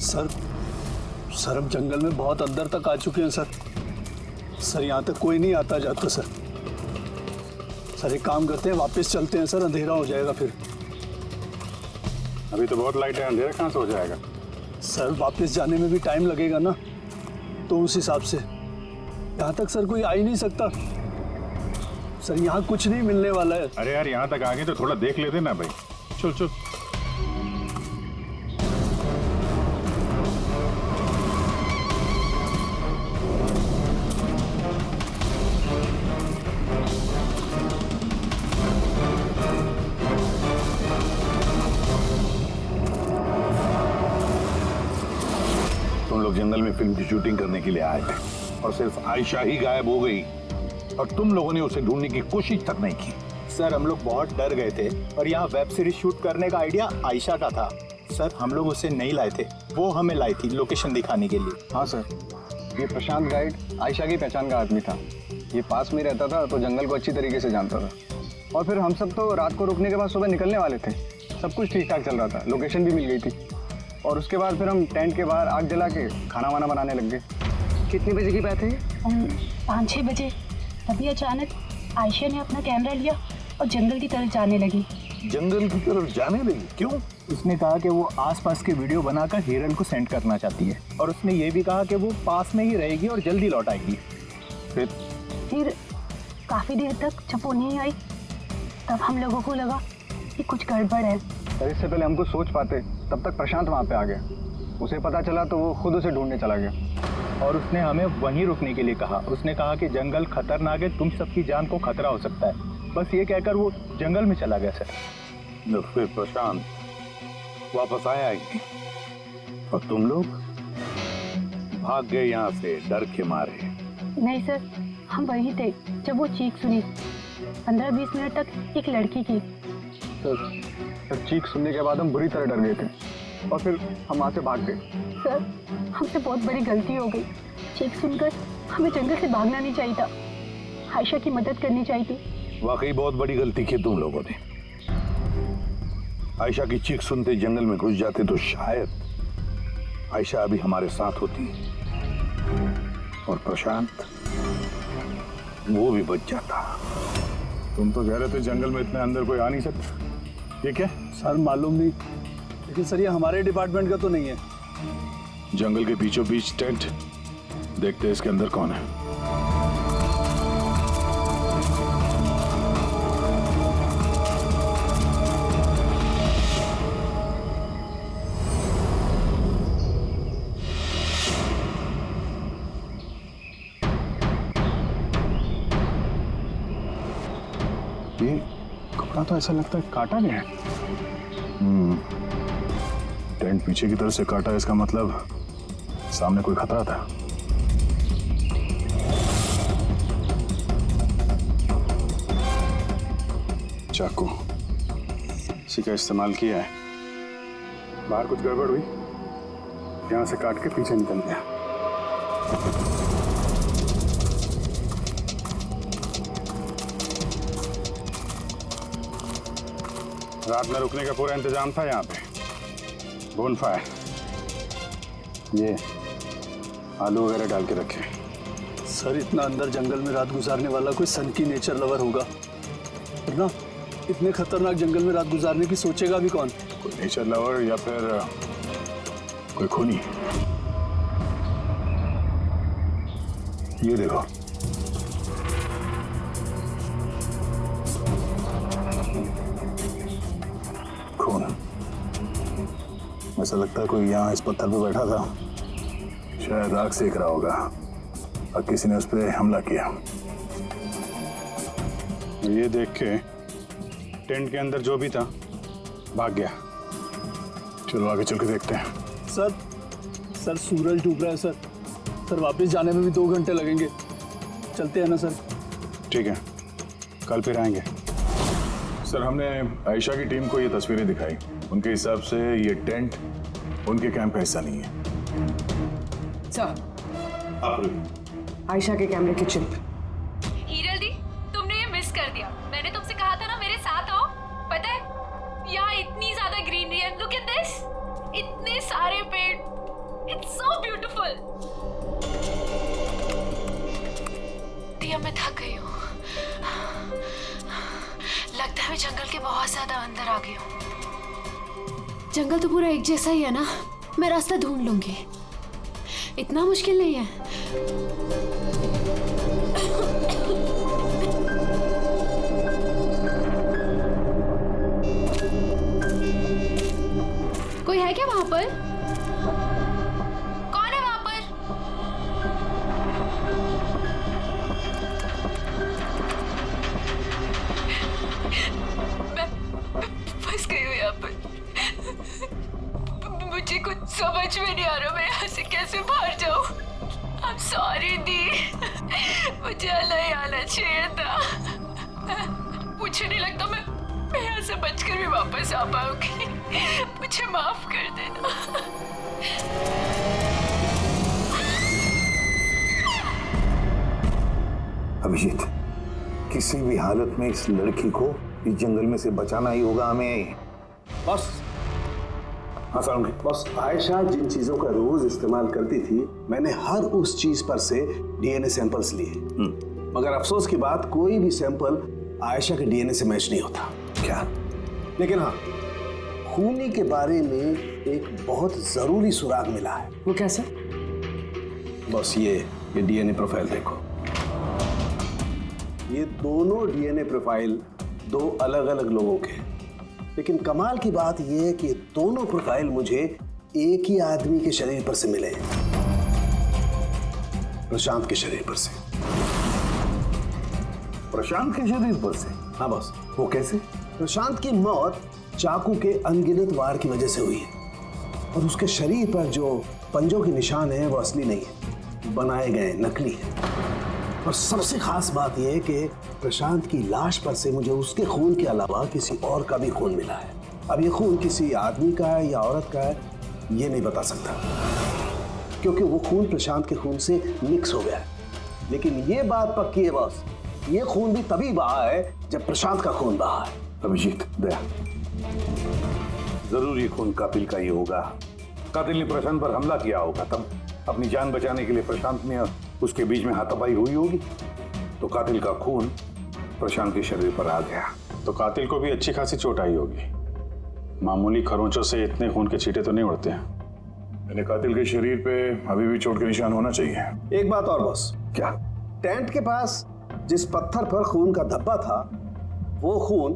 Sir sir हम जंगल में बहुत अंदर तक आ चुके हैं सर। सर यहाँ तक कोई नहीं आता जाता सर। सर एक काम करते हैं, वापस चलते हैं सर, अंधेरा हो जाएगा फिर। अभी तो बहुत लाइट है, अंधेरा कहाँ से हो जाएगा? सर वापस जाने में भी टाइम लगेगा ना, तो उस हिसाब से यहाँ तक सर कोई आ ही नहीं सकता। सर यहाँ कुछ नहीं मिलने वाला है। अरे यार यहाँ तक आ गए तो थोड़ा देख लेते ना भाई। चल चल। तुम लोग जंगल में फिल्म की शूटिंग करने के लिए आए थे और सिर्फ आयशा ही गायब हो गई और तुम लोगों ने उसे ढूंढने की कोशिश तक नहीं की। सर हम लोग बहुत डर गए थे और यहाँ वेब सीरीज शूट करने का आइडिया आयशा का था। सर हम लोग उसे नहीं लाए थे, वो हमें लाई थी लोकेशन दिखाने के लिए। हाँ सर, ये प्रशांत गाइड आयशा की पहचान का आदमी था। ये पास में रहता था तो जंगल को अच्छी तरीके से जानता था। और फिर हम सब तो रात को रुकने के बाद सुबह निकलने वाले थे। सब कुछ ठीक ठाक चल रहा था, लोकेशन भी मिल गई थी। और उसके बाद फिर हम टेंट के बाहर आग जला के खाना वाना बनाने लग गए। कितने बजे की बात है? 5-6 बजे। तभी अचानक आयशा ने अपना कैमरा लिया और जंगल की तरफ जाने लगी। जंगल की तरफ जाने लगी? क्यों? उसने कहा कि वो आसपास के वीडियो बनाकर हिरल को सेंड करना चाहती है और उसने ये भी कहा कि वो पास में ही रहेगी और जल्दी लौट आएगी। फिर काफी देर तक जब वो नहीं आई तब हम लोगों को लगा कि कुछ गड़बड़ है। सर इससे पहले हमको सोच पाते तब तक प्रशांत वहाँ पे आ गया। उसे पता चला तो वो खुद उसे ढूंढने चला गया और उसने हमें वहीं रुकने के लिए कहा। उसने कहा कि जंगल खतरनाक है, तुम सबकी जान को खतरा हो सकता है। बस ये कहकर वो जंगल में चला गया सर। फिर प्रशांत वापस आया ही नहीं और तुम लोग भाग गए यहाँ से डर के मारे। नहीं सर, हम वहीं थे जब वो चीख सुनी। 15-20 मिनट तक एक लड़की की। सर चीख सुनने के बाद हम बुरी तरह डर गए थे और फिर हम वहाँ से भाग गए। सर हमसे बहुत बड़ी गलती हो गई। चीख सुनकर हमें जंगल से भागना नहीं चाहिए था, आयशा की मदद करनी चाहिए थी। वाकई बहुत बड़ी गलती की तुम लोगों ने। आयशा की चीख सुनते जंगल में घुस जाते तो शायद आयशा अभी हमारे साथ होती और प्रशांत वो भी बच जाता। तुम तो कह रहे थे जंगल में इतने अंदर कोई आ नहीं सकता, ये क्या? सर मालूम नहीं, लेकिन सर ये हमारे डिपार्टमेंट का तो नहीं है। जंगल के बीचों बीच टेंट, देखते हैं इसके अंदर कौन है। ये कपड़ा तो ऐसा लगता है काटा गया है। टेंट पीछे की तरफ से काटा, इसका मतलब सामने कोई खतरा था। चाकू इसी का इस्तेमाल किया है। बाहर कुछ गड़बड़ हुई, यहां से काट के पीछे निकल गया। रात में रुकने का पूरा इंतजाम था यहाँ पे। बोनफायर, ये आलू वगैरह डाल के रखे। सर इतना अंदर जंगल में रात गुजारने वाला कोई सन की नेचर लवर होगा, वरना इतने खतरनाक जंगल में रात गुजारने की सोचेगा भी कौन? कोई नेचर लवर या फिर कोई खूनी। ये देखो, खून। ऐसा लगता है कोई यहाँ इस पत्थर पे बैठा था, शायद आग सेक रहा होगा और किसी ने उस पर हमला किया। ये देख के टेंट के अंदर जो भी था भाग गया। चलो आगे चल के देखते हैं। सर सूरज डूब रहा है सर। सर वापस जाने में भी 2 घंटे लगेंगे। चलते हैं ना सर? ठीक है, कल फिर आएंगे। सर हमने आयशा की टीम को ये तस्वीरें दिखाई। उनके हिसाब से ये टेंट उनके कैंप का हिस्सा नहीं है। सर आयशा के कैमरे की चिप। हीरल दी, तुमने ये मिस कर दिया। मैंने तुमसे कहा था ना मेरे साथ आओ। पता है यहाँ इतनी ज्यादा ग्रीनरी है, लुक एट दिस, इतने सारे पेड़। पागल। दिया, मैं थक गई हूँ। लगता है मैं जंगल के बहुत ज्यादा अंदर आ गई हूँ। जंगल तो पूरा एक जैसा ही है ना, मैं रास्ता ढूंढ लूंगी, इतना मुश्किल नहीं है। कोई है क्या वहां पर? कौन है वहां पर? मैं फंस गई हूँ यहाँ पर। मुझे कुछ समझ में नहीं आ रहा, मैं यहाँ से कैसे बाहर जाऊँ। I'm sorry दी, मुझे नहीं आना चाहिए था। मुझे नहीं लगता मैं यहाँ से बचकर भी वापस आ पाऊंगी। मुझे माफ कर देना। अभिजीत, किसी भी हालत में इस लड़की को इस जंगल में से बचाना ही होगा हमें। बस हाँ सालुंखे। बस आयशा जिन चीजों का रोज इस्तेमाल करती थी, मैंने हर उस चीज पर से डीएनए सैंपल्स लिए, मगर अफसोस की बात कोई भी सैंपल आयशा के डीएनए से मैच नहीं होता। क्या? लेकिन हाँ, खूनी के बारे में एक बहुत जरूरी सुराग मिला है। वो कैसे? बस ये डीएनए प्रोफाइल देखो। ये दोनों डीएनए प्रोफाइल दो अलग अलग लोगों के, लेकिन कमाल की बात यह है कि दोनों प्रोफाइल मुझे एक ही आदमी के शरीर पर से मिले, प्रशांत के शरीर पर से। प्रशांत के शरीर पर से? हाँ बस। वो कैसे? प्रशांत की मौत चाकू के अनगिनत वार की वजह से हुई है, और उसके शरीर पर जो पंजों के निशान हैं वो असली नहीं है, बनाए गए नकली है। और सबसे खास बात यह है कि प्रशांत की लाश पर से मुझे उसके खून के अलावा किसी और का भी खून मिला है। अब ये खून किसी आदमी का है या औरत का है ये नहीं बता सकता, क्योंकि वो खून प्रशांत के खून से मिक्स हो गया है। लेकिन ये बात पक्की है बॉस, ये खून भी तभी बहा है जब प्रशांत का खून बहा है। अभिजीत, दया, जरूर ये खून कातिल का ही होगा। कातिल ने प्रशांत पर हमला किया होगा, तब अपनी जान बचाने के लिए प्रशांत ने उसके बीच में हाथापाई हुई होगी, तो कातिल का खून प्रशांत के शरीर पर आ गया। तो कातिल को भी अच्छी खासी चोट आई होगी। मामूली खरोंचों से इतने खून के छींटे तो नहीं उड़ते हैं। यानी कातिल के शरीर पे अभी भी चोट के निशान होना चाहिए। एक बात और बॉस। क्या? टेंट के पास जिस पत्थर पर खून का धब्बा था वो खून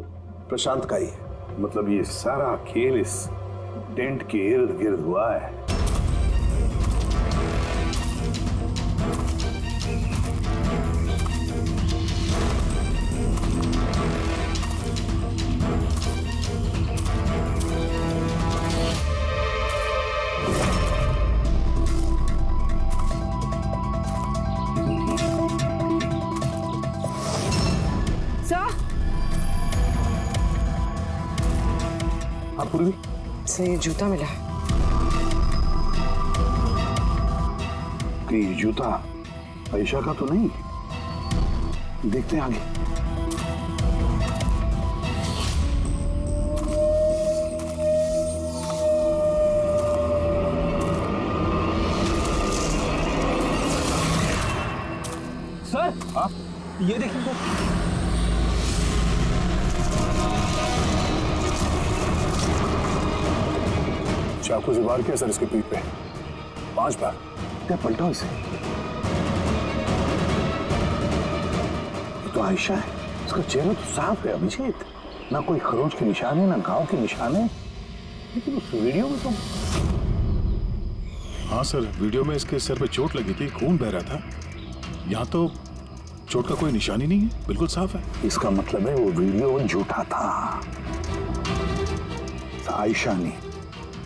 प्रशांत का ही है। मतलब ये सारा खेल इस टेंट के इर्द गिर्द हुआ है। पूर्वी से ये जूता मिला है। कि ये जूता आयशा का तो नहीं? देखते हैं आगे। सर, आप ये देखिए सर। चाकू से वार किया सर इसके पीठ पे 5 बार। क्या पलटा इसे? ये तो आयशा है, इसका चेहरा तो साफ है अभिजीत, ना कोई खरोंच के निशान है ना घाव के निशान है। लेकिन उस वीडियो में तो हाँ सर, वीडियो में इसके सर पे चोट लगी थी, खून बह रहा था। यहाँ तो चोट का कोई निशान ही नहीं है, बिल्कुल साफ है। इसका मतलब है वो वीडियो झूठा था। आयशा ने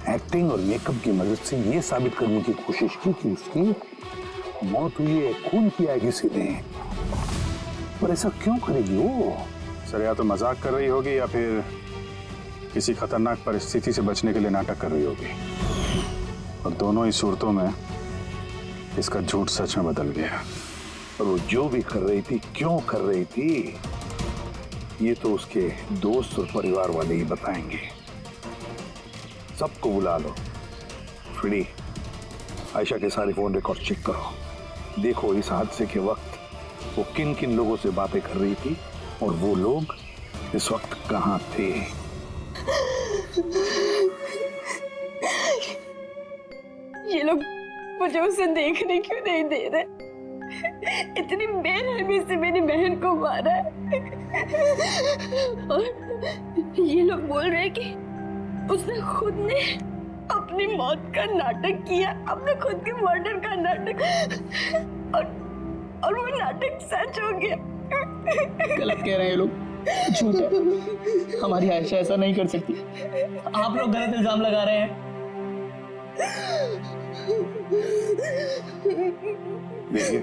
एक्टिंग और मेकअप की मदद से ये साबित करने की कोशिश की कि उसकी मौत हुई है, खून किया है किसी ने। पर ऐसा क्यों करेगी वो? सर, या तो मजाक कर रही होगी या फिर किसी खतरनाक परिस्थिति से बचने के लिए नाटक कर रही होगी। और दोनों ही सूरतों में इसका झूठ सच में बदल गया। और वो जो भी कर रही थी, क्यों कर रही थी, ये तो उसके दोस्त और परिवार वाले ही बताएंगे। सबको बुला लो। फ्री, आयशा के सारे फोन रिकॉर्ड चेक करो, देखो इस हादसे के वक्त वो किन किन लोगों से बातें कर रही थी और वो लोग इस वक्त कहाँ थे। ये लोग मुझे उसे देखने क्यों नहीं दे रहे? इतनी बेरहमी से मेरी बहन को मारा है। और ये लोग बोल रहे हैं कि उसने खुद ने अपनी मौत का नाटक किया, अपने खुद के मर्डर का नाटक, और वो नाटक सच हो गया। गलत कह रहे हैं ये लोग, झूठ है। हमारी आयशा ऐसा नहीं कर सकती। आप लोग गलत इल्जाम लगा रहे हैं। देखिए,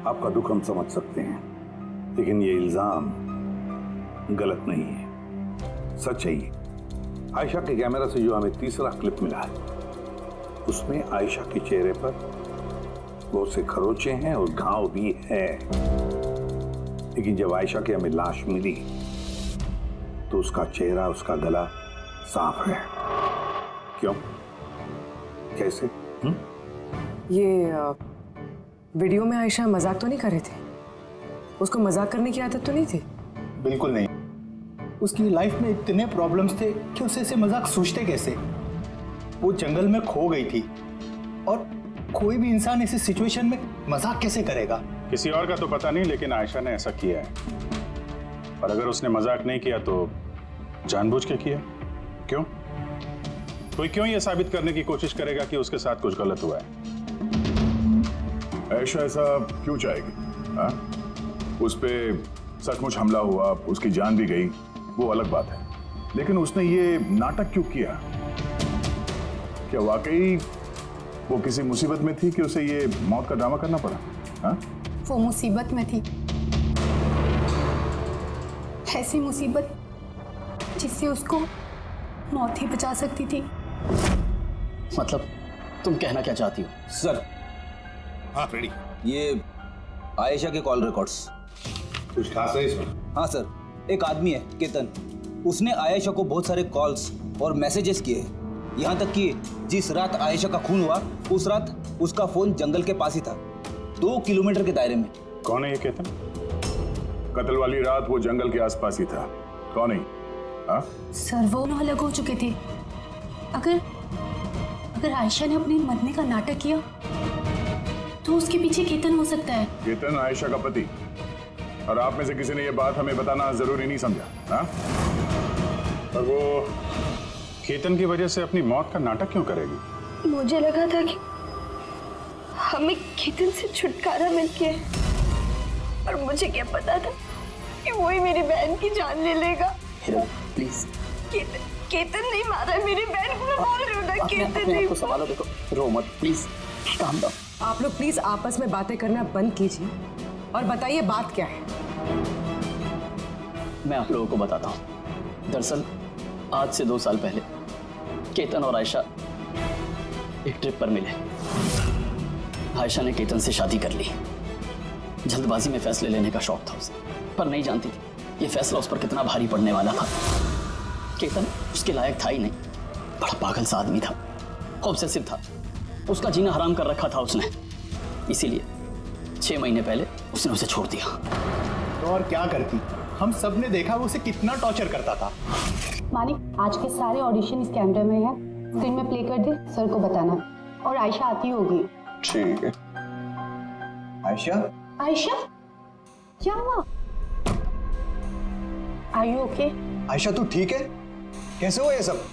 आपका दुख हम समझ सकते हैं, लेकिन ये इल्जाम गलत नहीं है, सच है ये। आयशा के कैमरा से जो हमें तीसरा क्लिप मिला है, उसमें आयशा के चेहरे पर बहुत से खरोचे हैं और घाव भी है। लेकिन जब आयशा की हमें लाश मिली तो उसका चेहरा, उसका गला साफ है। क्यों? कैसे? ये वीडियो में आयशा मजाक तो नहीं कर रहे थे? उसको मजाक करने की आदत तो नहीं थी? बिल्कुल नहीं। उसकी लाइफ में इतने प्रॉब्लम्स थे कि उसे ऐसे मजाक सूझते कैसे? वो जंगल में खो गई थी, और कोई भी इंसान ऐसी सिचुएशन में मजाक कैसे करेगा? किसी और का तो पता नहीं, लेकिन आयशा ने ऐसा किया है। और अगर उसने मजाक नहीं किया तो जानबूझ के किया। क्यों? कोई क्यों ये साबित करने की कोशिश करेगा कि उसके साथ कुछ गलत हुआ है? आयशा ऐसा क्यों चाहेगी? हाँ? उस पे सचमुच हमला हुआ, उसकी जान भी गई, वो अलग बात है, लेकिन उसने ये नाटक क्यों किया? क्या वाकई वो किसी मुसीबत में थी कि उसे ये मौत का ड्रामा करना पड़ा? हाँ? वो मुसीबत में थी, ऐसी मुसीबत जिससे उसको मौत ही बचा सकती थी। मतलब तुम कहना क्या चाहती हो? सर, हाँ रेडी। ये आयशा के कॉल रिकॉर्ड्स। कुछ खास है इसमें? हाँ सर, एक आदमी है केतन, उसने आयशा को बहुत सारे कॉल्स और मैसेजेस किए हैं। यहाँ तक कि जिस रात आयशा का खून हुआ, उस रात उसका फोन जंगल के पास ही था, 2 किलोमीटर के दायरे में। कौन है ये केतन? कत्ल वाली रात वो जंगल के आसपास ही था। कौन है? हाँ? सर, वो अलग हो चुके थे। अगर आयशा ने अपने मरने का नाटक किया तो उसके पीछे केतन हो सकता है। केतन आयशा का पति, और आप में से किसी ने ये बात हमें बताना जरूरी नहीं समझा? हाँ? और वो केतन की वजह से अपनी मौत का नाटक क्यों करेगी? मुझे लगा था कि हमें केतन से छुटकारा मिल गया, और मुझे क्या पता था कि वही मेरी बहन की जान ले लेगा। प्लीज, केतन नहीं मारा मेरी बहन को, मैं बोल रही हूँ ना, केतन नहीं। संभालो, देखो, रो मत प्लीज, काम डाउन। आप लोग प्लीज आपस में बातें करना बंद कीजिए और बताइए बात क्या है। मैं आप लोगों को बताता हूँ। दरअसल आज से 2 साल पहले केतन और आयशा एक ट्रिप पर मिले। आयशा ने केतन से शादी कर ली। जल्दबाजी में फैसले लेने का शौक था उसे, पर नहीं जानती थी ये फैसला उस पर कितना भारी पड़ने वाला था। केतन उसके लायक था ही नहीं, बड़ा पागल सा आदमी था, ऑब्सेसिव था, उसका जीना हराम कर रखा था उसने। इसीलिए 6 महीने पहले उसने उसे छोड़ दिया। तो और क्या करती? हम सब ने देखा वो उसे कितना टॉर्चर करता था। मानिक, आज के सारे ऑडिशन इस कैमरे में है, स्क्रीन में प्ले कर दे, सर को बताना, और आयशा आती होगी। ठीक है। आयशा? आयशा, क्या हुआ? Are you okay? आयशा तू ठीक है? कैसे हुआ ये सब?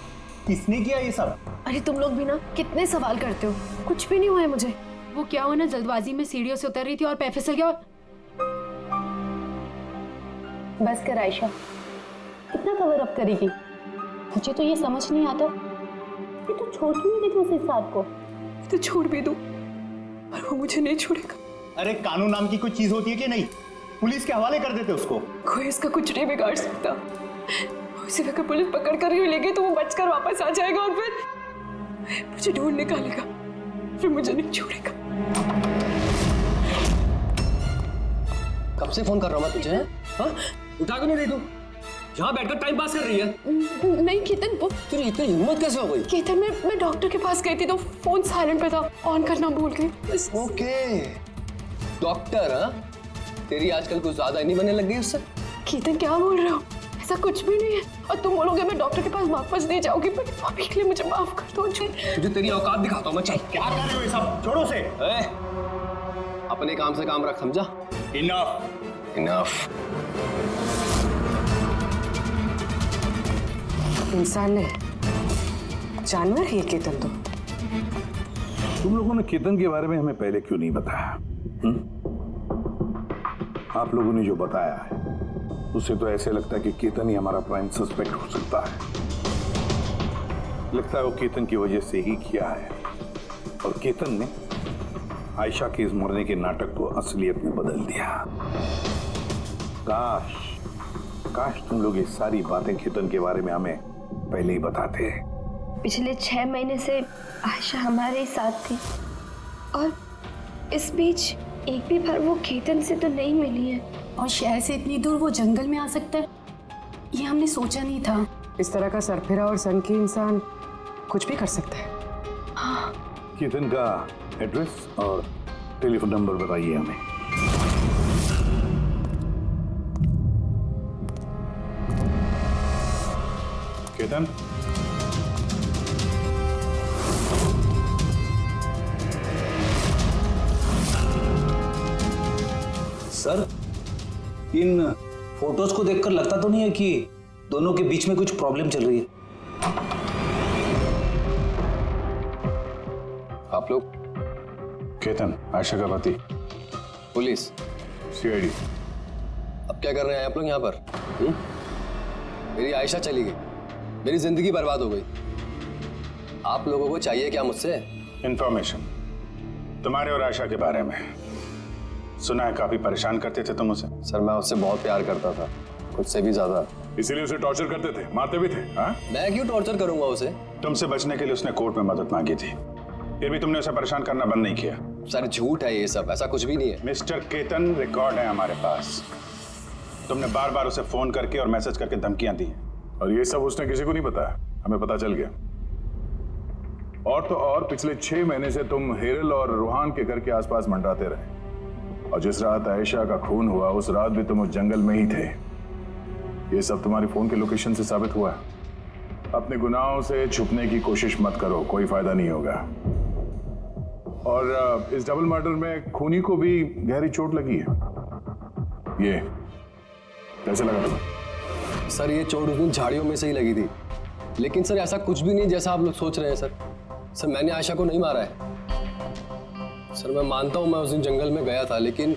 किसने किया ये सब? अरे तुम लोग भी ना कितने सवाल करते हो, कुछ भी नहीं हुआ है मुझे। वो क्या हुआ ना, जल्दबाजी में सीढ़ियों से उतर रही थी और पैर फिसल गया। बस कर आयशा, कितना कवर अप करेगी? मुझे तो ये समझ नहीं आता कि तू छोड़ क्यों नहीं देती उस इंसान को? तो छोड़ भी दूं, पर वो मुझे नहीं छोड़ेगा। अरे कानून नाम की कोई चीज होती है कि नहीं? पुलिस के हवाले कर देते उसको। कोई इसका कुछ नहीं बिगाड़ सकता। उसे अगर पुलिस पकड़ कर ही लेगी तो वो बचकर वापस आ जाएगा और फिर मुझे ढूंढ निकालेगा, फिर मुझे नहीं छोड़ेगा। कब से फोन कर रहा हूँ मैं तुझे? हाँ? उठा क्यों नहीं रही तू? यहाँ बैठकर टाइम पास कर रही है। नहीं केतन, वो तुझे इतनी हिम्मत कैसे हो गई? केतन मैं डॉक्टर के पास गई थी तो फोन साइलेंट पे था, ऑन करना भूल गई। ओके, डॉक्टर हाँ? तेरी आजकल कुछ ज्यादा ही नहीं बनने लग गई उससे। केतन क्या बोल रहे हो? ऐसा कुछ भी नहीं है। और तुम बोलोगे मैं डॉक्टर के पास वापस नहीं जाऊंगी, पर अभी के लिए मुझे माफ कर दो। तुझे तेरी औकात दिखाता हूँ मैं। चल। क्या कर रहे हो ये सब? छोड़ो से। अपने काम से काम रख, समझा? इनफ। इनफ। इंसान ने जानवर ही है केतन तो। तुम लोगों ने केतन के बारे में हमें पहले क्यों नहीं बताया? आप लोगों ने जो बताया है उससे तो ऐसे लगता है कि केतन ही हमारा प्राइम सस्पेक्ट हो सकता है। लगता है वो केतन की वजह से ही किया है और केतन ने आयशा के इस मरने के नाटक को असलियत में बदल दिया। काश तुम लोग ये सारी बातें केतन के बारे में हमें पहले ही बताते। पिछले 6 महीने से आयशा हमारे साथ थी और इस बीच एक भी बार वो केतन से तो नहीं मिली है। और शहर से इतनी दूर वो जंगल में आ सकता है, ये हमने सोचा नहीं था। इस तरह का सरफिरा और संकी इंसान कुछ भी कर सकता है। हाँ। केतन का एड्रेस और टेलीफोन नंबर बताइए हमें। केतन, सर, इन फोटोज को देखकर लगता तो नहीं है कि दोनों के बीच में कुछ प्रॉब्लम चल रही है? आप लोग? केतन आयशा का पति। पुलिस? सीआईडी। अब क्या कर रहे हैं आप लोग यहाँ पर? मेरी आयशा चली गई, मेरी जिंदगी बर्बाद हो गई। आप लोगों को चाहिए क्या मुझसे? इंफॉर्मेशन तुम्हारे और आयशा के बारे में। सुना है काफी परेशान करते थे तुम उसे। सर मैं उससे बहुत प्यार करता था, खुद से भी ज्यादा। इसीलिए उसे टॉर्चर करते थे, मारते भी थे। हाँ? मैं क्यों टॉर्चर करूंगा उसे? तुमसे बचने के लिए उसने कोर्ट में मदद मांगी थी, फिर भी तुमने उसे परेशान करना बंद नहीं किया। सर झूठ है ये सब, ऐसा कुछ भी नहीं है। मिस्टर केतन, रिकॉर्ड है हमारे पास। तुमने बार बार उसे फोन करके और मैसेज करके धमकियां दी और ये सब उसने किसी को नहीं बताया, हमें पता चल गया। और तो और पिछले 6 महीने से तुम हेरल और रूहान के घर के आसपास मंडराते रहे और जिस रात आयशा का खून हुआ उस रात भी तुम उस जंगल में ही थे। ये सब तुम्हारी फोन के लोकेशन से साबित हुआ है। अपने गुनाहों से छुपने की कोशिश मत करो, कोई फायदा नहीं होगा। और इस डबल मर्डर में खूनी को भी गहरी चोट लगी है। ये कैसे लगा तुम्हें? सर ये चोट उस दिन झाड़ियों में से ही लगी थी, लेकिन सर ऐसा कुछ भी नहीं जैसा आप लोग सोच रहे हैं। सर मैंने आयशा को नहीं मारा है। सर मैं मानता हूं मैं उस दिन जंगल में गया था, लेकिन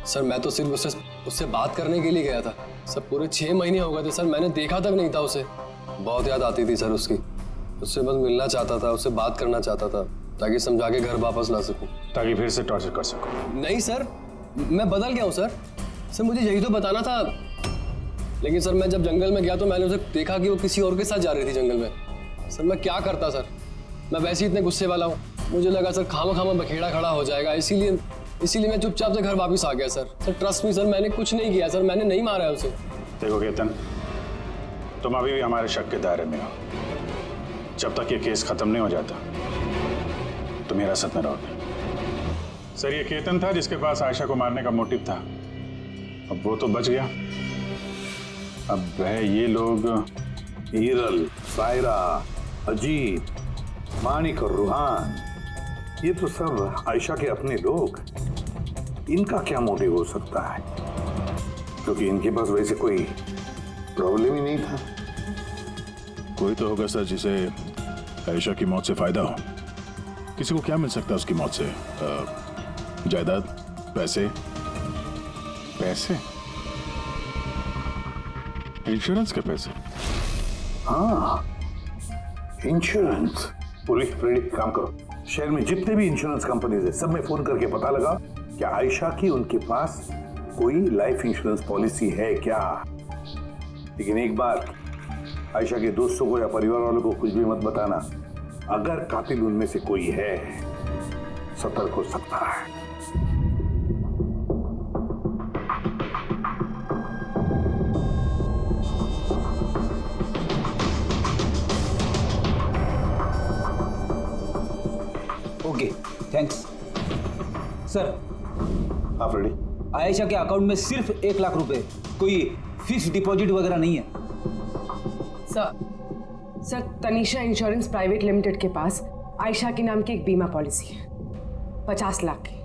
सर मैं तो सिर्फ उससे बात करने के लिए गया था। सर पूरे 6 महीने हो गए थे सर, मैंने देखा तक नहीं था उसे। बहुत याद आती थी सर उसकी, उससे बस मिलना चाहता था, उससे बात करना चाहता था ताकि समझा के घर वापस ला सकूं, ताकि फिर से टॉर्चर कर सको। नहीं सर, मैं बदल गया हूँ सर मुझे यही तो बताना था। लेकिन सर मैं जब जंगल में गया तो मैंने उसे देखा कि वो किसी और के साथ जा रही थी जंगल में। सर मैं क्या करता सर, मैं वैसे ही इतने गुस्से वाला हूँ। मुझे लगा सर खामा बखेड़ा खड़ा हो जाएगा, इसीलिए मैं चुपचाप से घर वापस आ गया सर ट्रस्ट मी सर, मैंने कुछ नहीं किया सर, मैंने नहीं मारा है उसे। देखो केतन, तुम अभी भी हमारे शक के दायरे में हो। जब तक ये केस खत्म नहीं हो जाता तुम हिरासत में रहोगे। सर ये केतन था जिसके पास आयशा को मारने का मोटिव था, अब वो तो बच गया। अब वह ये लोग हिरल, सायरा, अजीत, मानिक और रूहान, ये तो सब आयशा के अपने लोग। इनका क्या मोटिव हो सकता है? क्योंकि इनके पास वैसे कोई प्रॉब्लम ही नहीं था। कोई तो होगा सर जिसे आयशा की मौत से फायदा हो। किसी को क्या मिल सकता है उसकी मौत से? जायदाद, पैसे? इंश्योरेंस के पैसे? हाँ, इंश्योरेंस। पुलिस प्रेरित काम करो, शहर में जितने भी इंश्योरेंस कंपनीज है सब में फोन करके पता लगा क्या आयशा की उनके पास कोई लाइफ इंश्योरेंस पॉलिसी है क्या। लेकिन एक बात, आयशा के दोस्तों को या परिवार वालों को कुछ भी मत बताना। अगर कातिल उनमें से कोई है सतर्क हो सकता है। Okay thanks sir. हाँ फ्रेडी, आयशा के अकाउंट में सिर्फ 1 लाख रुपए, कोई फिक्स डिपॉजिट वगैरह नहीं है। Sir Tanisha insurance private limited के पास आयशा के नाम की एक बीमा पॉलिसी है 50 लाख की।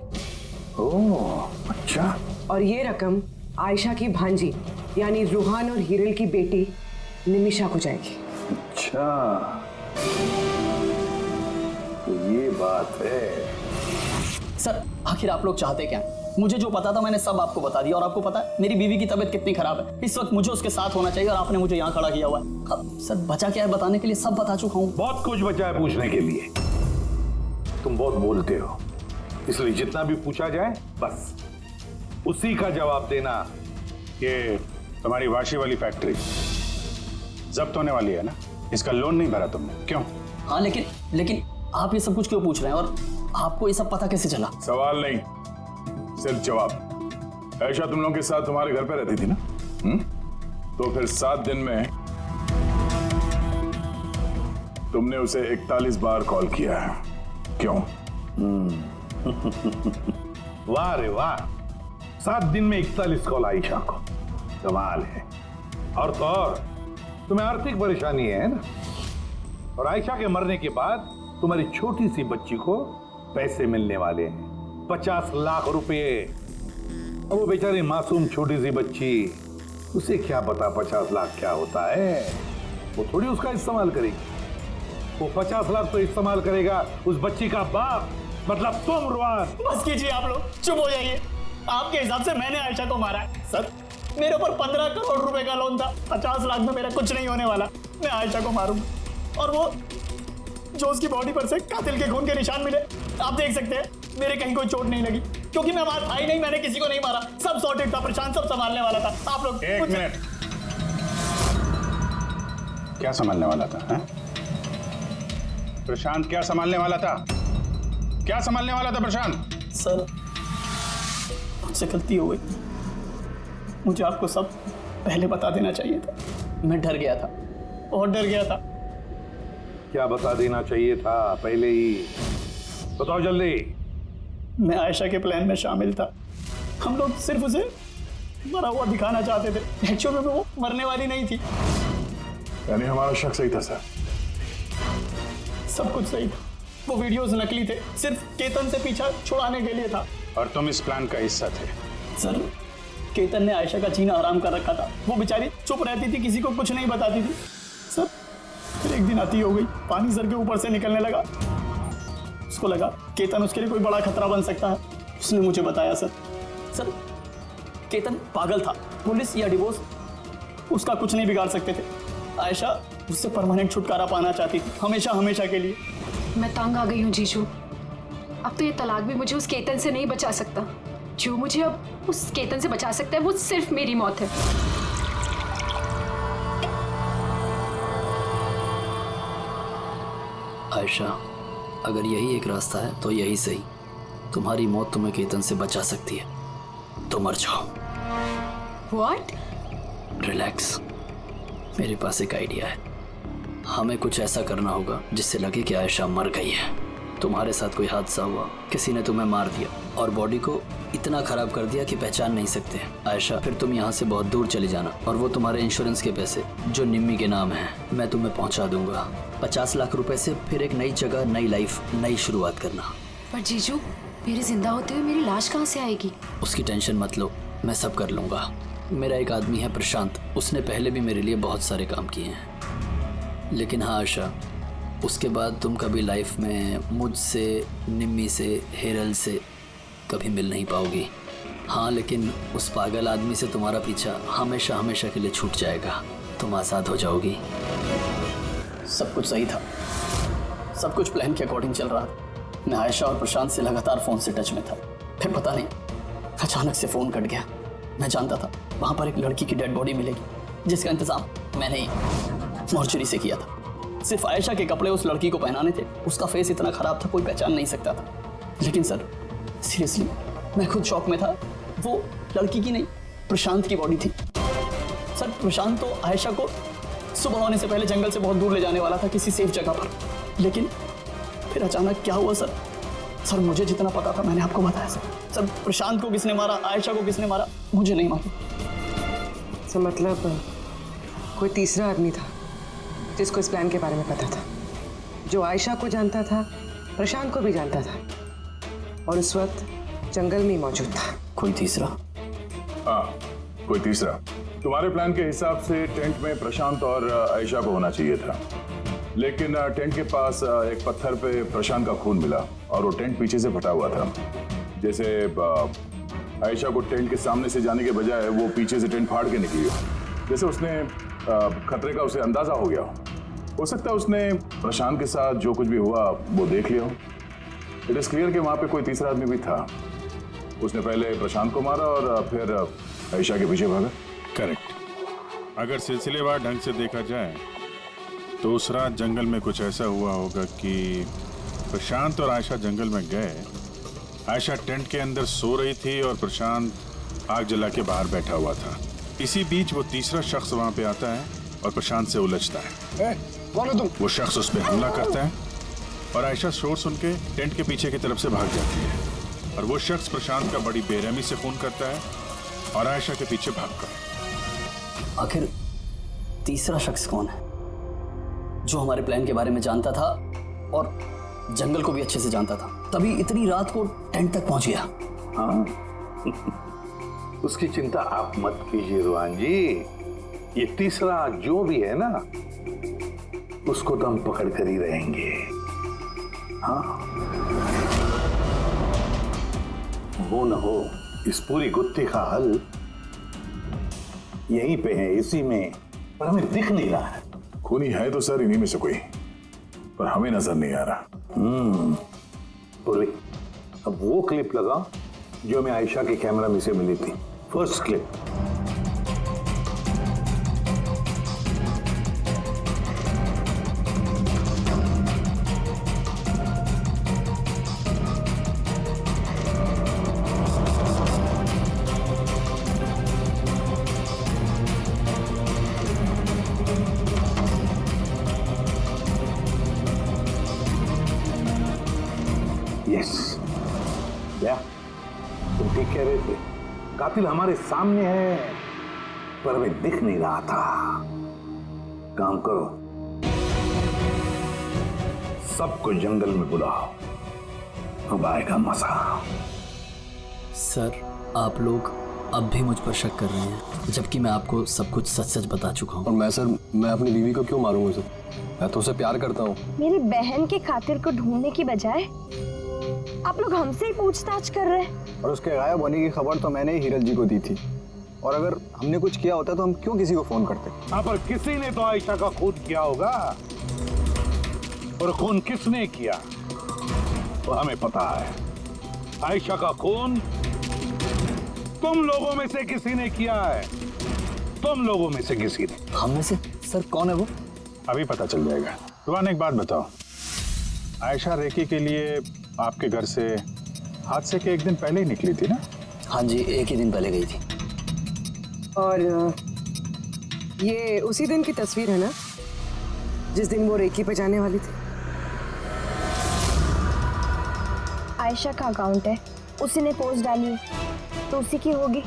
ओह अच्छा। और ये रकम आयशा की भांजी यानी रूहान और हीरल की बेटी निमिषा को जाएगी। अच्छा, तो ये बात है। सर आखिर आप लोग चाहते क्या? मुझे जो पता था मैंने सब आपको बता दिया। और आपको पता है मेरी बीवी की तबीयत कितनी खराब है, इस वक्त मुझे उसके साथ होना चाहिए और आपने मुझे यहाँ खड़ा किया हुआ है। अब सर बचा क्या है बताने के लिए? सब बता चुका हूँ। बहुत कुछ बचा है पूछने के लिए। तुम बहुत बोलते हो, इसलिए जितना भी पूछा जाए बस उसी का जवाब देना। ये तुम्हारी वाशी वाली फैक्ट्री जब्त होने वाली है ना? इसका लोन नहीं भरा तुमने, क्यों? हाँ लेकिन आप ये सब कुछ क्यों पूछ रहे हैं और आपको ये सब पता कैसे चला? सवाल नहीं, सिर्फ जवाब। आयशा तुम लोगों के साथ तुम्हारे घर पे रहती थी ना? तो फिर 7 दिन में तुमने उसे 41 बार कॉल किया है, क्यों? वाह रे वाह, 7 दिन में 41 कॉल आयशा को, कमाल है। और तो और तुम्हें आर्थिक परेशानी है ना, और आयशा के मरने के बाद तुम्हारी छोटी सी बच्ची को पैसे मिलने वाले हैं 50 लाख रुपए। अब वो बेचारी मासूम छोटी सी बच्ची, उसे क्या पता 50 लाख क्या होता है? वो थोड़ी उसका इस्तेमाल करेगी। वो 50 लाख तो इस्तेमाल करेगा उस बच्ची का बाप, मतलब तुम रुआन। बस कीजिए आप लोग, चुप हो जाइए। आपके हिसाब से मैंने आयशा को मारा है? सर मेरे ऊपर 15 करोड़ रुपए का लोन था, 50 लाख में मेरा कुछ नहीं होने वाला। मैं आयशा को मारूंगा और वो जो उसकी बॉडी पर से कातिल के खून के निशान मिले, आप देख सकते हैं मेरे कहीं कोई चोट नहीं लगी, क्योंकि मैं मार था ही नहीं, मैंने किसी को नहीं मारा। सब सॉर्टेड था, प्रशांत सब संभालने वाला था। आप लोग एक मिनट, क्या संभालने वाला था? है? प्रशांत क्या संभालने वाला था? क्या संभालने वाला था प्रशांत? सर मुझसे गलती हो गई, मुझे आपको सब पहले बता देना चाहिए था। मैं डर गया था, बहुत डर गया था। क्या बता देना चाहिए था पहले ही? बताओ जल्दी। मैं आयशा के प्लान में शामिल था। हम लोग सिर्फ उसे मरा हुआ दिखाना चाहते थे, एक्चुअल में वो मरने वाली नहीं थी। यानी हमारा शक सही था सर? सब कुछ सही था, वो वीडियोस नकली थे, सिर्फ केतन से पीछा छुड़ाने के लिए था। और तुम इस प्लान का हिस्सा थे? सर केतन ने आयशा का जीना हराम कर रखा था। वो बेचारी चुप रहती थी, किसी को कुछ नहीं बताती थी। सर फिर एक दिन आती हो गई, पानी सर के ऊपर से निकलने लगा। उसको लगा केतन उसके लिए कोई बड़ा खतरा बन सकता है, उसने मुझे बताया। सर केतन पागल था, पुलिस या डिवोर्स उसका कुछ नहीं बिगाड़ सकते थे। आयशा उससे परमानेंट छुटकारा पाना चाहती थी, हमेशा हमेशा के लिए। मैं तंग आ गई हूँ जीजू, अब तो ये तलाक भी मुझे उस केतन से नहीं बचा सकता। जो मुझे अब उस केतन से बचा सकता है वो सिर्फ मेरी मौत है। आयशा अगर यही एक रास्ता है तो यही सही। तुम्हारी मौत तुम्हें केतन से बचा सकती है, तो मर जाओ। What? रिलैक्स, मेरे पास एक आइडिया है। हमें कुछ ऐसा करना होगा जिससे लगे कि आयशा मर गई है। तुम्हारे साथ कोई हादसा हुआ, किसी ने तुम्हें मार दिया और बॉडी को इतना खराब कर दिया कि पहचान नहीं सकते। आयशा फिर तुम यहाँ से बहुत दूर चली जाना और वो तुम्हारे इंश्योरेंस के पैसे जो निम्मी के नाम है मैं तुम्हें पहुँचा दूंगा। 50 लाख रुपए से फिर एक नई जगह, नई लाइफ, नई शुरुआत करना। पर जीजू मेरे जिंदा होते हुए मेरी लाश कहाँ से आएगी? उसकी टेंशन मत लो, मैं सब कर लूँगा। मेरा एक आदमी है प्रशांत, उसने पहले भी मेरे लिए बहुत सारे काम किए हैं। लेकिन हाँ आशा, उसके बाद तुम कभी लाइफ में मुझसे, निम्मी से, हेरल से कभी मिल नहीं पाओगी। हाँ लेकिन उस पागल आदमी से तुम्हारा पीछा हमेशा हमेशा के लिए छूट जाएगा, तुम आज़ाद हो जाओगी। सब कुछ सही था, सब कुछ प्लान के अकॉर्डिंग चल रहा था। मैं आयशा और प्रशांत से लगातार फ़ोन से टच में था, फिर पता नहीं अचानक से फ़ोन कट गया। मैं जानता था वहाँ पर एक लड़की की डेड बॉडी मिलेगी जिसका इंतज़ाम मैंने ही मॉर्चरी से किया था। सिर्फ आयशा के कपड़े उस लड़की को पहनाने थे, उसका फेस इतना ख़राब था कोई पहचान नहीं सकता था। लेकिन सर सीरियसली मैं खुद शॉक में था। वो लड़की की नहीं, प्रशांत की बॉडी थी। सर प्रशांत तो आयशा को सुबह होने से पहले जंगल से बहुत दूर ले जाने वाला था किसी सेफ जगह पर, लेकिन फिर अचानक क्या हुआ सर, सर मुझे जितना पता था मैंने आपको बताया सर। सर प्रशांत को किसने मारा, आयशा को किसने मारा, मुझे नहीं मालूम। सर मतलब कोई तीसरा आदमी था जिसको इस प्लान के बारे में पता था, जो आयशा को जानता था, प्रशांत को भी जानता था और उस वक्त जंगल में ही मौजूद था। कोई तीसरा? हाँ, कोई तीसरा। तुम्हारे प्लान के हिसाब से टेंट में प्रशांत और आयशा को होना चाहिए था, लेकिन टेंट के पास एक पत्थर पे प्रशांत का खून मिला और वो टेंट पीछे से फटा हुआ था। जैसे आयशा को टेंट के सामने से जाने के बजाय वो पीछे से टेंट फाड़ के निकली हो, जैसे उसने खतरे का उसे अंदाजा हो गया हो सकता है उसने प्रशांत के साथ जो कुछ भी हुआ वो देख लिया हो। इट इज क्लियर कि वहां पे कोई तीसरा आदमी भी था। उसने पहले प्रशांत को मारा और फिर आयशा के पीछे भागा। करेक्ट। अगर सिलसिलेवार ढंग से देखा जाए तो उस रात जंगल में कुछ ऐसा हुआ होगा कि प्रशांत और आयशा जंगल में गए। आयशा टेंट के अंदर सो रही थी और प्रशांत आग जला के बाहर बैठा हुआ था। इसी बीच वो तीसरा शख्स वहां पे आता है और प्रशांत से उलझता है। कौन हो तुम? वो शख्स उस पर हमला करता है और आयशा शोर सुन के टेंट के पीछे की तरफ से भाग जाती है और वो शख्स प्रशांत का बड़ी बेरहमी से खून करता है और आयशा के पीछे भागकर। आखिर तीसरा शख्स कौन है जो हमारे प्लान के बारे में जानता था और जंगल को भी अच्छे से जानता था, तभी इतनी रात को टेंट तक पहुंच गया? हाँ उसकी चिंता आप मत कीजिए रुहान जी। ये तीसरा जो भी है ना उसको तो हम पकड़ कर ही रहेंगे। हाँ वो न हो इस पूरी गुत्थी का हल यहीं पे है, इसी में, पर हमें दिख नहीं रहा है। खूनी है तो सर इन्हीं में से कोई, पर हमें नजर नहीं आ रहा। बोले अब वो क्लिप लगा जो हमें आयशा के कैमरा में से मिली थी, फर्स्ट क्लिप। क्या तुम ठीक कह रहे थे, कातिल हमारे सामने है पर हमें दिख नहीं रहा था। काम करो, सबको जंगल में बुलाओ, अब आएगा मजा। सर आप लोग अब भी मुझ पर शक कर रहे हैं जबकि मैं आपको सब कुछ सच सच बता चुका हूँ। और मैं अपनी बीवी को क्यों मारूंगा सर? मैं तो उसे प्यार करता हूँ। मेरी बहन के कातिल को ढूंढने की बजाय आप लोग हमसे ही पूछताछ कर रहे हैं। और उसके गायब होने की खबर तो मैंने ही हीरल जी को दी थी, और अगर हमने कुछ किया होता तो हम क्यों किसी को फोन करते? हाँ पर किसी ने तो आयशा का खून किया होगा, और खून किसने किया वो हमें पता है। आयशा का खून तुम लोगों में से किसी ने किया है, तुम लोगों में से किसी ने। हम में से? सर कौन है वो? अभी पता चल जाएगा। रुहान एक बात बताओ, आयशा रेकी के लिए आपके घर से हादसे के एक दिन पहले ही निकली थी ना? हाँ जी, एक ही दिन पहले गई थी। और ये उसी दिन की तस्वीर है ना जिस दिन वो रेकी पे जाने वाली थी? आयशा का अकाउंट है, उसी ने पोस्ट डाली है तो उसी की होगी।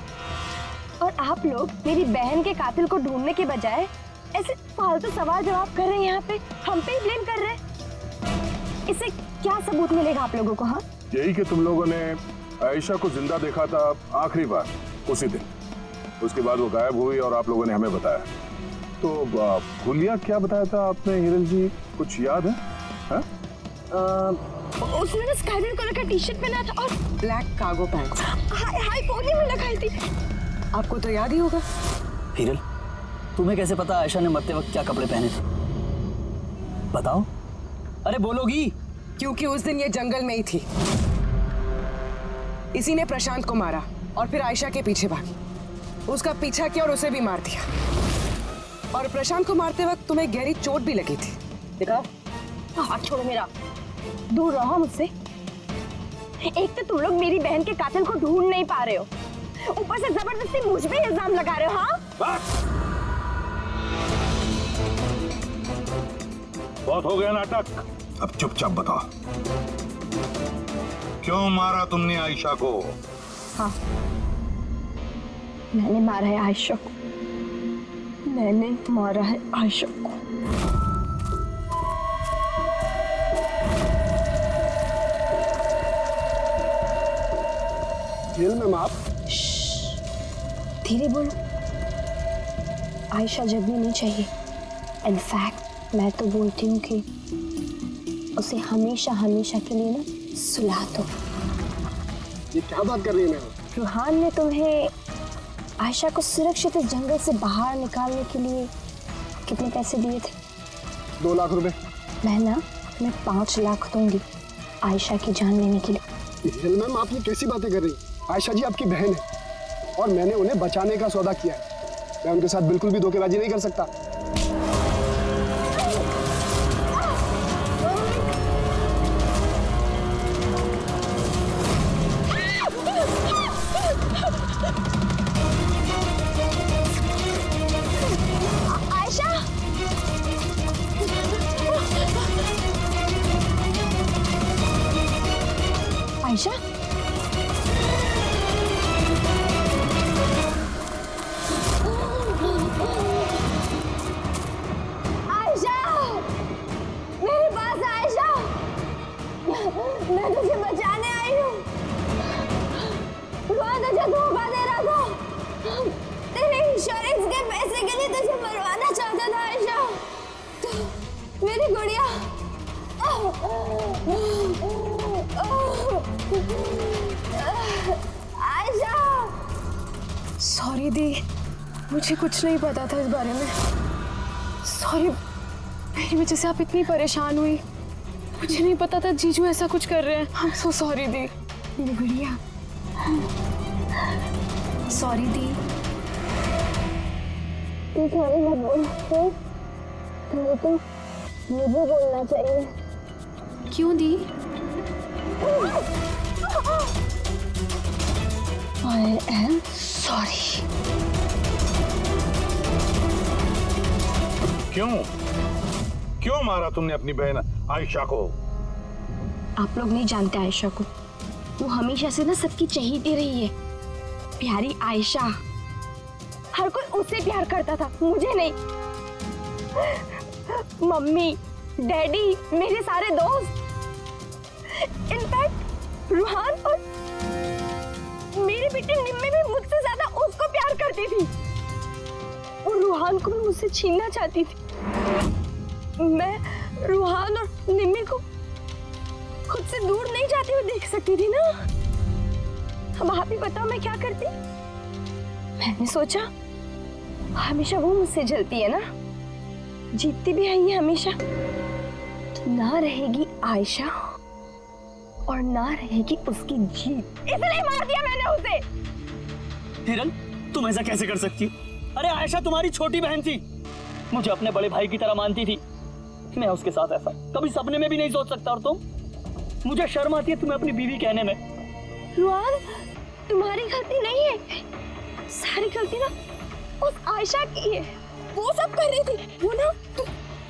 और आप लोग मेरी बहन के कातिल को ढूंढने के बजाय ऐसे फालतू सवाल जवाब कर रहे हैं, यहाँ पे हम पे ही ब्लेम कर रहे हैं। इससे क्या सबूत मिलेगा आप लोगों को? हाँ यही कि तुम लोगों ने आयशा को जिंदा देखा था आखिरी बार उसी दिन, उसके बाद वो गायब हुई और आप लोगों ने हमें बताया। तो हुलिया क्या बताया था आपने हीरल जी, कुछ याद है? हा? उसने ना स्काई ब्लू कलर का टी शर्ट पहना था और black cargo pants high pony में लगाई थी। आपको तो याद ही होगा। हीरल तुम्हें कैसे पता आयशा ने मरते वक्त क्या कपड़े पहने थे? बताओ, अरे बोलोगी? क्योंकि उस दिन ये जंगल में ही थी। इसी ने प्रशांत को मारा और फिर आयशा के पीछे भागी, उसका पीछा किया और उसे भी मार दिया। और प्रशांत को मारते वक्त तुम्हें गहरी चोट भी लगी थी, देखा? हाथ छोड़ो मेरा, दूर रहो मुझसे। एक तो तुम लोग मेरी बहन के कातिल को ढूंढ नहीं पा रहे हो, ऊपर से जबरदस्ती मुझ पे इल्जाम लगा रहे हो। हाँ बहुत हो गया नाटक, अब चुपचाप बताओ क्यों मारा तुमने आयशा को? हाँ, मैंने मारा है आयशा को। मैंने मारा है आयशा को। जेल में आप धीरे बोलो। आयशा जगनी नहीं चाहिए। इनफैक्ट मैं तो बोलती हूँ कि उसे हमेशा हमेशा के लिए ना सुला दो। ये क्या बात कर रही है मैम? रूहान ने तुम्हें आयशा को सुरक्षित इस जंगल से बाहर निकालने के लिए कितने पैसे दिए थे? 2 लाख रुपए। मैं ना तुम्हें 5 लाख दूंगी आयशा की जान लेने के लिए। हिल मैम, आप ये कैसी बातें कर रही हैं? आयशा जी आपकी बहन है और मैंने उन्हें बचाने का सौदा किया है। मैं उनके साथ बिल्कुल भी धोखेबाजी नहीं कर सकता। आयशा, आयशा, मेरे पास आयशा, मैं तुझे बचाने आई हूँ। रुहान तुझे धोखा दे रहा था। तेरे इंश्योरेंस के पैसे के लिए तुझे मरवाना चाहता था आयशा। तो मेरी गुड़िया। आयशा। सॉरी दी, मुझे कुछ नहीं पता था इस बारे में। सॉरी, मेरी वजह से आप इतनी परेशान हुई। मुझे नहीं पता था जीजू ऐसा कुछ कर रहे हैं। I'm so sorry दी। मेरी गुड़िया। सॉरी दी। तू सॉरी मत बोल। तो मुझे बोलना चाहिए। क्यों दी? I am sorry। क्यों मारा तुमने अपनी बहन आयशा को? आप लोग नहीं जानते आयशा को। वो हमेशा से ना सबकी चहेती रही है। प्यारी आयशा। हर कोई उससे प्यार करता था, मुझे नहीं। मम्मी, डैडी, मेरे सारे दोस्त, इनफैक्ट रूहान और मेरी बेटी निम्मी भी मुझसे ज्यादा उसको प्यार करती थी। और रूहान को भी मुझसे छीनना चाहती थी। मैं रूहान और निम्मी को खुद से दूर नहीं जाते हुए देख सकती थी ना। अब आप ही बताओ मैं क्या करती? मैंने सोचा हमेशा वो मुझसे जलती है ना, जीतती भी है ये हमेशा, तो ना रहेगी आयशा और ना रहेगी उसकी जीत। इसलिए मार दिया मैंने उसे। हिरन, तुम ऐसा कैसे कर सकती हो? अरे आयशा तुम्हारी छोटी बहन थी, मुझे अपने बड़े भाई की तरह मानती थी। मैं उसके साथ ऐसा कभी सपने में भी नहीं सोच सकता। और तुम, मुझे शर्म आती है तुम्हें अपनी बीवी कहने में। रुआन, तुम्हारी गलती नहीं है, सारी गलती ना उस आयशा की है। वो सब कर रही थी, वो ना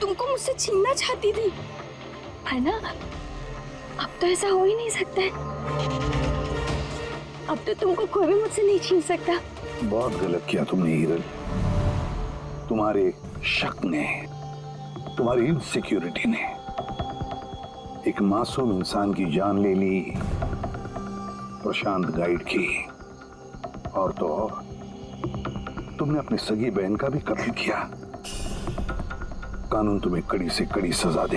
तुमको मुझसे छीनना चाहती थी, है ना? अब तो ऐसा हो ही नहीं सकता है। अब तो तुमको कोई भी मुझसे नहीं छीन सकता। बहुत गलत किया तुमने हिरन। तुम्हारे शक ने, तुम्हारी इनसिक्योरिटी ने एक मासूम इंसान की जान ले ली, प्रशांत गाइड की। और तो और तुमने अपनी सगी बहन का भी कत्ल किया। कानून तुम्हें कड़ी से कड़ी सजा दे।